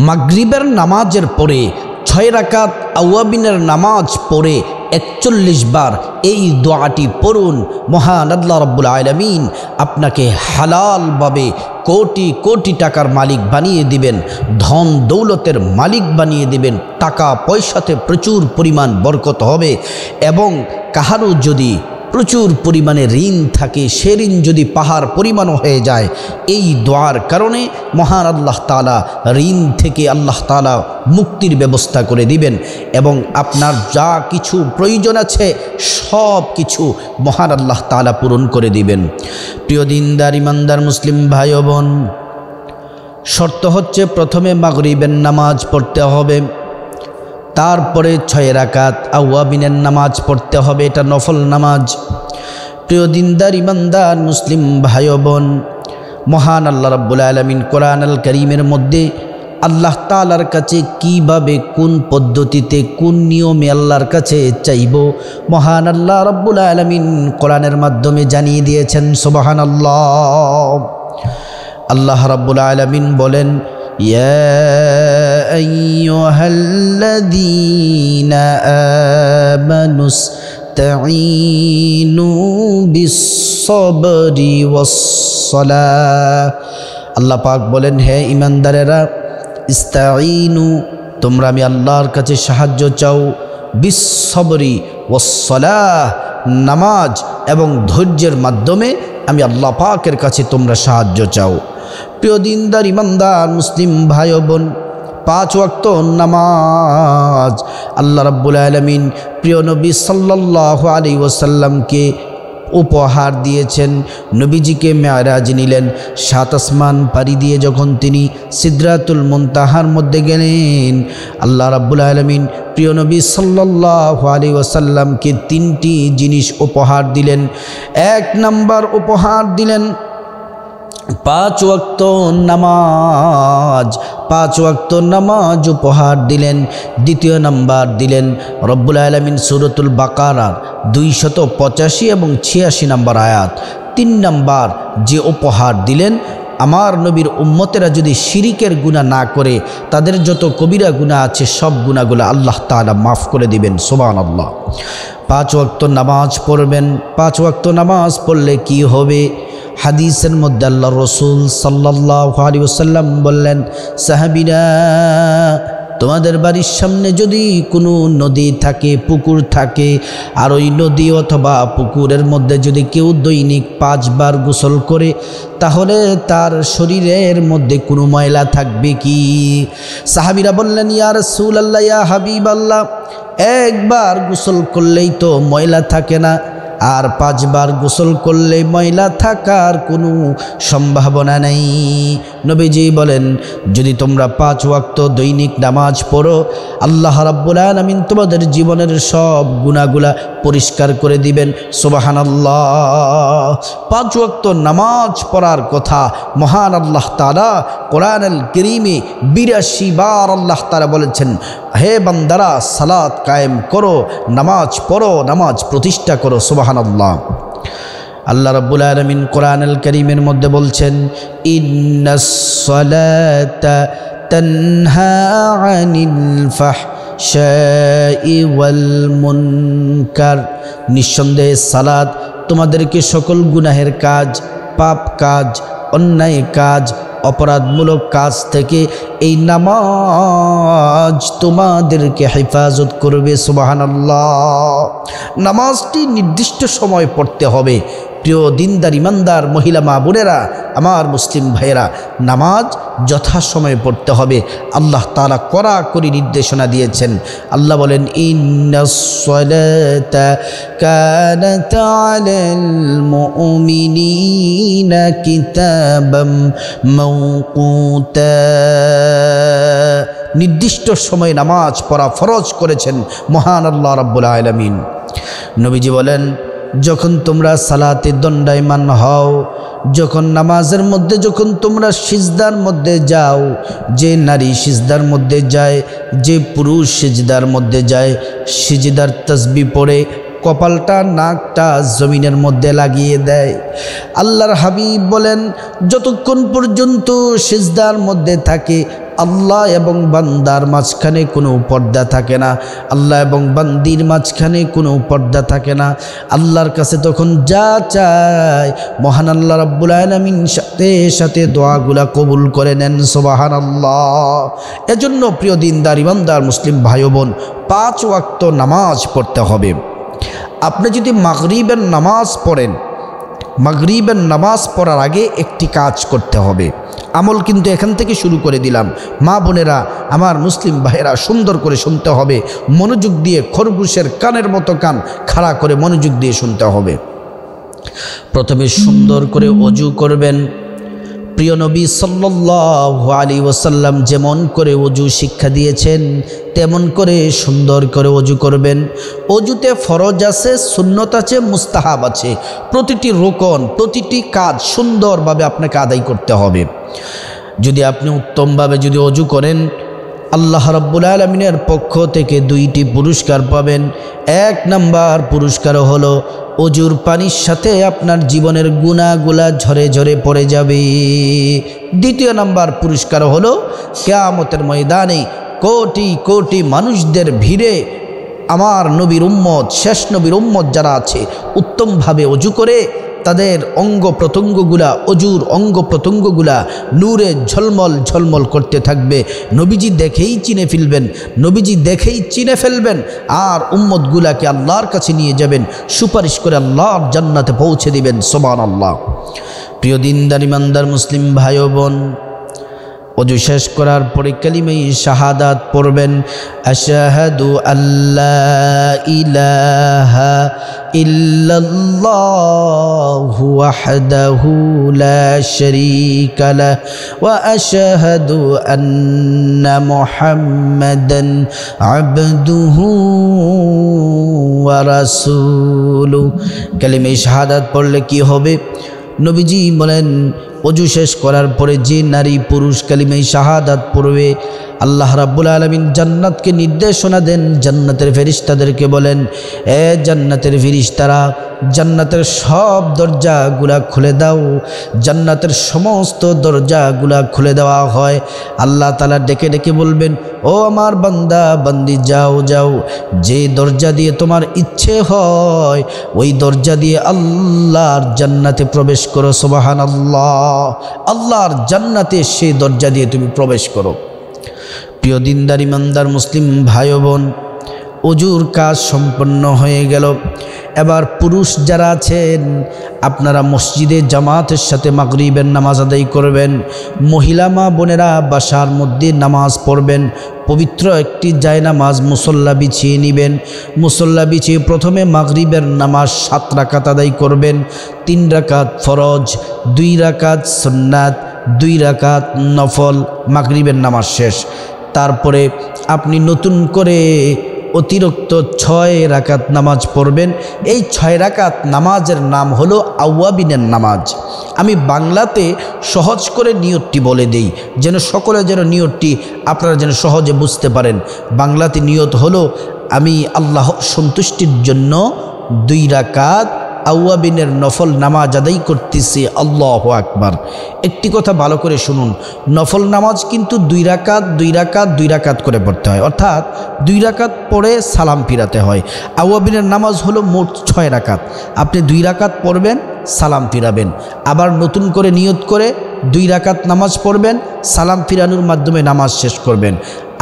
মাগরিবের নামাজের পরে 6 রাকাত আওয়াবিনের নামাজ পড়ে 41 বার এই দোয়াটি পড়ুন। মহান আল্লাহ রাব্বুল আলামিন আপনাকে হালালভাবে কোটি কোটি টাকার মালিক বানিয়ে দিবেন, ধন দৌলতের মালিক বানিয়ে দিবেন, টাকা পয়সাতে প্রচুর পরিমাণ বরকত হবে। এবং কাহারও যদি প্রচুর পরিমাণে ঋণ থাকে, সে ঋণ যদি পাহাড় পরিমাণ হয়ে যায়, এই দোয়ার কারণে মহান আল্লাহ তাআলা ঋণ থেকে আল্লাহ তাআলা মুক্তির ব্যবস্থা করে দিবেন এবং আপনার যা কিছু প্রয়োজন আছে সব কিছু মহান আল্লাহ তাআলা পূরণ করে দিবেন। প্রিয় দিনদার ইমানদার মুসলিম ভাই ও বোন, শর্ত হচ্ছে প্রথমে মাগরিবের নামাজ পড়তে হবে, তারপরে 6 রাকাত আওয়াবিনের নামাজ পড়তে হবে, এটা নফল নামাজ। প্রিয় দিনদার ইমানদার মুসলিম ভাই ও বোন, মহান আল্লাহ রাব্বুল আলামিন কোরআন আল কারীমের মধ্যে আল্লাহ তাআলার কাছে কিভাবে কোন পদ্ধতিতে কোন নিয়মে আল্লাহর কাছে চাইব, মহান আল্লাহ রাব্বুল আলামিন কোরআনের মাধ্যমে জানিয়ে দিয়েছেন। সুবহানাল্লাহ। আল্লাহ রাব্বুল আলামিন বলেন, ইয়া আইয়ুহাল্লাযীনা আমানুস্তাঈনু বিস-সাবরি ওয়াস-সালাহ। আল্লাহ পাক বলেন, হে ঈমানদারেরা, ইস্তাঈনু, তোমরা আমি আল্লাহর কাছে সাহায্য চাও, বিস-সাবরি ওয়াস-সালাহ, নামাজ এবং ধৈর্যের মাধ্যমে আমি আল্লাহ পাকের কাছে তোমরা সাহায্য চাও। প্রিয় দিনদার ইমানদার মুসলিম ভাই ও বোন, 5 ওয়াক্ত নামাজ আল্লাহ রাব্বুল আলামিন প্রিয় নবী সাল্লাল্লাহু আলাইহি ওয়াসাল্লামকে উপহার দিয়েছেন। নবীজিকে মেরাজ নিলেন, 7 আসমান পাড়ি দিয়ে যখন তিনি সিদরাতুল মুনতাহার মধ্যে গেলেন, আল্লাহ রাব্বুল আলামিন প্রিয় নবী সাল্লাল্লাহু আলাইহি ওয়াসাল্লামকে 3টি জিনিস উপহার দিলেন। 1 নাম্বার উপহার দিলেন 5 ওয়াক্ত নামাজ, 5 ওয়াক্ত নামাজ উপহার দিলেন। দ্বিতীয় নাম্বার দিলেন রব্বুল আলামিন সূরাতুল বাকারার 285 এবং 86 নম্বর আয়াত। 3 নাম্বার যে উপহার দিলেন, আমার নবীর উম্মতেরা যদি শিরিকের গুনাহ না করে, তাদের যত কবিরা গুনাহ আছে সব গুনাহগুলো আল্লাহ তাআলা মাফ করে দিবেন। সুবহানাল্লাহ। 5 ওয়াক্ত নামাজ পড়বেন। 5 ওয়াক্ত নামাজ পড়লে কি হবে? হাদিসের মধ্যে আল্লাহ রসুল সাল্লাল্লাহু আলাইহি ওয়াসাল্লাম বললেন, সাহাবীরা, তোমাদের বাড়ির সামনে যদি কোনো নদী থাকে, পুকুর থাকে, আর ওই নদী অথবা পুকুরের মধ্যে যদি কেউ দৈনিক 5 বার গোসল করে, তাহলে তার শরীরের মধ্যে কোনো ময়লা থাকবে কি? সাহাবীরা বললেন, ইয়া রাসূলুল্লাহ, ইয়া হাবিবাল্লাহ, 1 বার গোসল করলেই তো ময়লা থাকে না, আর 5 বার গোসল করলে ময়লা থাকার কোনো সম্ভাবনা নেই। নবীজি বলেন, যদি তোমরা 5 ওয়াক্ত দৈনিক নামাজ পড়ো, আল্লাহ রাব্বুল আলামিন তোমাদের জীবনের সব গুনাহগুলা পরিষ্কার করে দিবেন। সুবহানাল্লাহ। 5 ওয়াক্ত নামাজ পড়ার কথা মহান আল্লাহ তাআলা কোরআনুল কারীমে 82 বার আল্লাহ তাআলা বলেছেন, হে বান্দারা, সালাত কায়েম করো, নামাজ পড়ো, নামাজ প্রতিষ্ঠা করো। সুবহানাল্লাহ। আল্লাহ রাব্বুল আলামিন কোরআনুল কারীমের মধ্যে বলছেন, ইন্নাস সালাতা তানহা আনিল ফাহশাই ওয়াল মুনকার। নিঃসন্দেহে সালাত তোমাদেরকে সকল গুনাহের কাজ, পাপ কাজ, অন্যায় কাজ, অপরাধমূলক কাজ থেকে এই নামাজ তোমাদেরকে হেফাজত করবে। সুবহানাল্লাহ। নামাজটি নির্দিষ্ট সময় পড়তে হবে। প্রিয় দিনদার ইমানদার মহিলা মা বোনেরা, আমার মুসলিম ভাইয়েরা, নামাজ যথাসময়ে পড়তে হবে। আল্লাহ তাআলা কড়াকড়ি নির্দেশনা দিয়েছেন। আল্লাহ বলেন, ইন্নাস সালাতা কানাত আলাল মুমিনিনা কিতাবাম মাওকুতা। নির্দিষ্ট সময়ে নামাজ পড়া ফরজ করেছেন মহান আল্লাহ রাব্বুল আলামিন। নবীজি বলেন, যখন তোমরা সালাতে দণ্ডায়মান হও, যখন নামাজের মধ্যে যখন তোমরা সিজদার মধ্যে যাও, যে নারী সিজদার মধ্যে যায়, যে পুরুষ সিজদার মধ্যে যায়, সিজদার তাসবিহ পড়ে কপালটা নাকটা জমিনের মধ্যে লাগিয়ে দেয়। আল্লাহর হাবিব বলেন যতক্ষণ পর্যন্ত সিজদার মধ্যে থাকে আল্লাহ এবং বান্দার মাঝখানে কোনো পর্দা থাকে না, আল্লাহ এবং বান্দির মাঝখানে কোনো পর্দা থাকে না, আল্লাহর কাছে তখন যা চায় মহান আল্লাহ রাব্বুল আলামিন সাথে সাথে দোয়াগুলা কবুল করে নেন। সুবহানাল্লাহ। এজন্য প্রিয় দিনদার ইমানদার মুসলিম ভাই বোন, 5 ওয়াক্ত নামাজ পড়তে হবে। আপনি যদি মাগরিবের নামাজ পড়েন, মাগরিবের নামাজ পড়ার আগে একটি কাজ করতে হবে। আমল কিন্তু এখান থেকে শুরু করে দিলাম। মা বোনেরা, আমার মুসলিম ভাইয়েরা, সুন্দর করে শুনতে হবে, মনোযোগ দিয়ে, খরগোশের কানের মতো কান খাড়া করে মনোযোগ দিয়ে শুনতে হবে। প্রথমে সুন্দর করে ওযু করবেন। প্রিয় নবী সাল্লাল্লাহু আলাইহি ওয়াসাল্লাম যেমন করে ওযু শিক্ষা দিয়েছেন তেমন করে সুন্দর করে ওযু করবেন। ওযুতে ফরজ আছে, সুন্নত আছে, মুস্তাহাব আছে। প্রতিটি রুকন, প্রতিটি কাজ সুন্দরভাবে আপনাকে আদায় করতে হবে। যদি আপনি উত্তমভাবে যদি ওযু করেন, আল্লাহ রাব্বুল আলামিনের পক্ষ থেকে 2টি পুরস্কার পাবেন। 1 নাম্বার পুরস্কার হলো ওযুর পানির সাথে আপনার জীবনের গুনাহগুলা ঝরে ঝরে পড়ে যাবে। 2য় নাম্বার পুরস্কার হলো কিয়ামতের ময়দানে কোটি কোটি মানুষদের ভিড়ে আমার নবীর উম্মত, শেষ নবীর উম্মত যারা আছে, উত্তমভাবে ওযু করে তাদের অঙ্গ প্রত্যঙ্গগুলা, ওযুর অঙ্গ প্রত্যঙ্গগুলা নূরে ঝলমল ঝলমল করতে থাকবে। নবীজি দেখেই চিনে ফেলবেন, নবীজি দেখেই চিনে ফেলবেন, আর উম্মতগুলাকে আল্লাহর কাছে নিয়ে যাবেন, সুপারিশ করে আল্লাহর জান্নাতে পৌঁছে দিবেন। সুবহানাল্লাহ। প্রিয় দিনদার ইমানদার মুসলিম ভাই ও বোন, ওযু শেষ করার পরে কালিমা শাহাদাত পড়বেন। আশহাদু আল্লা ইলাহা ইল্লাল্লাহু ওয়াহদাহু লা শারীকা লাহু ওয়া আশহাদু আন্না মুহাম্মাদান আবদুহু ওয়া রাসূলুহু। কালিমা শাহাদাত পড়লে কি হবে? নবীজি বলেন ওযু শেষ করার পরে যে নারী পুরুষ কালিমা শাহাদাত পড়বে, আল্লাহ রাব্বুল আলামিন জান্নাতকে নির্দেশনা দেন, জান্নাতের ফেরেশতাদেরকে বলেন, এ জান্নাতের ফেরেশতারা, জান্নাতের সব দরজাগুলা খুলে দাও। জান্নাতের সমস্ত দরজাগুলা খুলে দেওয়া হয়। আল্লাহ তাআলা ডেকে ডেকে বলবেন, ও আমার বান্দা বান্দি, যাও যাও, যে দরজা দিয়ে তোমার ইচ্ছে হয় ওই দরজা দিয়ে আল্লাহর জান্নাতে প্রবেশ করো। সুবহানাল্লাহ। আল্লাহর জান্নাতে সেই দরজা দিয়ে তুমি প্রবেশ করো। প্রিয় দিনদার ইমানদার মুসলিম ভাই বোন, ওযুর কাজ সম্পন্ন হয়ে গেল। এবার পুরুষ যারা আছেন আপনারা মসজিদে জামাতের সাথে মাগরিবের নামাজ আদায় করবেন। মহিলা মা বোনেরা বাসার মধ্যে নামাজ পড়বেন। পবিত্র একটি জায়নামাজ মুসল্লা বিছিয়ে নেবেন। মুসল্লা বিছিয়ে প্রথমে মাগরিবের নামাজ 7 রাকাত আদায় করবেন। 3 রাকাত ফরজ, 2 রাকাত সুন্নাত, 2 রাকাত নফল। মাগরিবের নামাজ শেষ। তারপরে আপনি নতুন করে অতিরিক্ত 6 রাকাত নামাজ পড়বেন। এই 6 রাকাত নামাজের নাম হলো আওয়াবিনের নামাজ। আমি বাংলাতে সহজ করে নিয়তটি বলে দেই, যেন সকলে যেন নিয়তটি আপনারা যেন সহজে বুঝতে পারেন। বাংলাতে নিয়ত হলো, আমি আল্লাহর সন্তুষ্টির জন্য 2 রাকাত আওয়াবিনের নফল নামাজ আদায় করতেছি। আল্লাহু আকবার। একটি কথা ভালো করে শুনুন, নফল নামাজ কিন্তু 2 রাকাত 2 রাকাত 2 রাকাত করে পড়তে হয়, অর্থাৎ 2 রাকাত পড়ে সালাম ফিরাতে হয়। আওয়াবিনের নামাজ হলো মোট 6 রাকাত। আপনি 2 রাকাত পড়বেন, সালাম ফিরাবেন, আবার নতুন করে নিয়ত করে 2 রাকাত নামাজ পড়বেন, সালাম ফিরানোর মাধ্যমে নামাজ শেষ করবেন,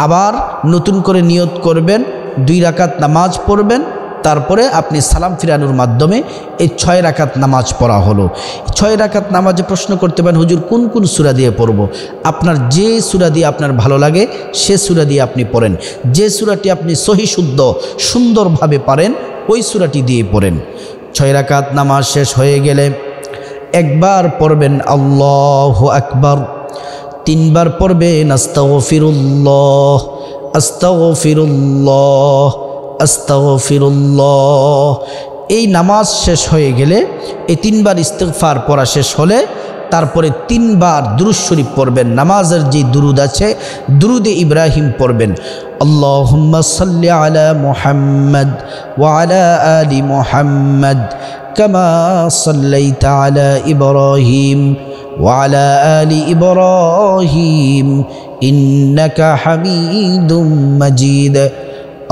আবার নতুন করে নিয়ত করবেন, 2 রাকাত নামাজ পড়বেন, তারপরে আপনি সালাম ফিরানোর মাধ্যমে এই 6 রাকাত নামাজ পড়া হলো। 6 রাকাত নামাজে প্রশ্ন করতে পারেন, হুজুর কোন কোন সূরা দিয়ে পড়ব? আপনার যে সূরা দিয়ে আপনার ভালো লাগে সে সূরা দিয়ে আপনি পড়েন। যে সূরাটি আপনি সহি শুদ্ধ সুন্দরভাবে পারেন ওই সূরাটি দিয়ে পড়েন। 6 রাকাত নামাজ শেষ হয়ে গেলে একবার পড়বেন আল্লাহু আকবার, 3 বার পড়বেন আস্তাগফিরুল্লাহ আস্তাগফিরুল্লাহ আস্তাগফিরুল্লাহ। এই নামাজ শেষ হয়ে গেলে, এই 3 বার ইস্তিগফার পড়া শেষ হলে তারপরে 3 বার দুরূদ শরীফ পড়বেন। নামাজের যে দুরুদ আছে দুরুদে ইব্রাহিম পড়বেন। আল্লাহুম্মা সাল্লি আলা মুহাম্মাদ ওয়া আলা আলি মুহাম্মাদ কামা সাল্লাইতা আলা ইব্রাহিম ওয়া আলা আলি ইব্রাহিম ইন্নাকা হামিদুম মাজিদ।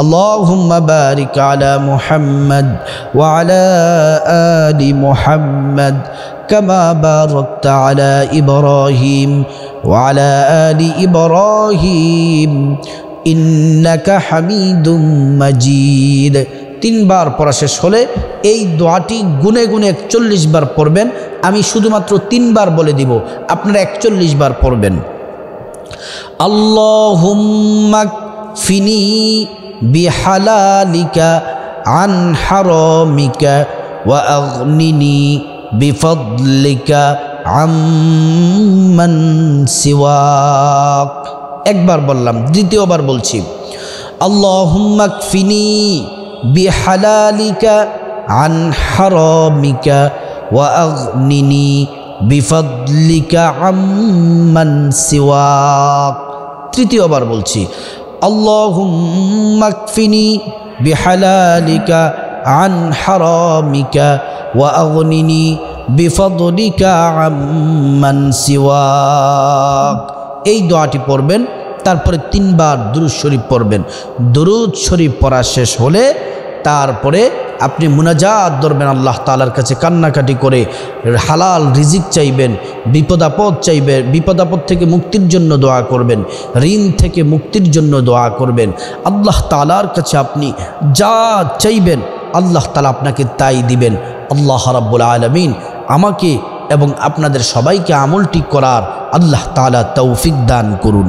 اللهم بارك على محمد وعلى آل محمد كما باركت على إبراهيم وعلى آل إبراهيم إنك حميد مجيد। 3 বার পড়া শেষ হলে এই দোয়াটি গুনে গুনে 41 বার পড়বেন। আমি শুধুমাত্র 3 বার বলে দিব, আপনারা 41 বার পড়বেন। আল্লাহুম্মা কফিনি বিহালালিকা আন হারামিকা ওয়া আগনিনি বিফদলিকা আম্মান সিওয়াক। একবার বললাম, দ্বিতীয়বার বলছি। আল্লাহুম্মা কফিনি বিহালালিকা আন হারামিকা ওয়া আগনিনি বিফদলিকা আম্মান সিওয়াক। তৃতীয়বার বলছি। আল্লাহুম্মা কফিনি বিহালালিকা আন হারামিকা ওয়া আগনিনি বিফদলিকা আম্মান সিওয়াক। এই দোয়াটি পড়বেন, তারপরে 3 বার দুরূদ শরীফ পড়বেন। দুরূদ শরীফ পড়া শেষ হলে তারপরে আপনি মুনাজাত ধরবেন, আল্লাহ তাআলার কাছে কান্নাকাটি করে হালাল রিজিক চাইবেন, বিপদাপদ চাইবেন, বিপদাপদ থেকে মুক্তির জন্য দোয়া করবেন, ঋণ থেকে মুক্তির জন্য দোয়া করবেন। আল্লাহ তাআলার কাছে আপনি যা চাইবেন আল্লাহ তাআলা আপনাকে তাই দিবেন। আল্লাহ রাব্বুল আলামিন আমাকে এবং আপনাদের সবাইকে আমলটি করার আল্লাহ তাআলা তৌফিক দান করুন।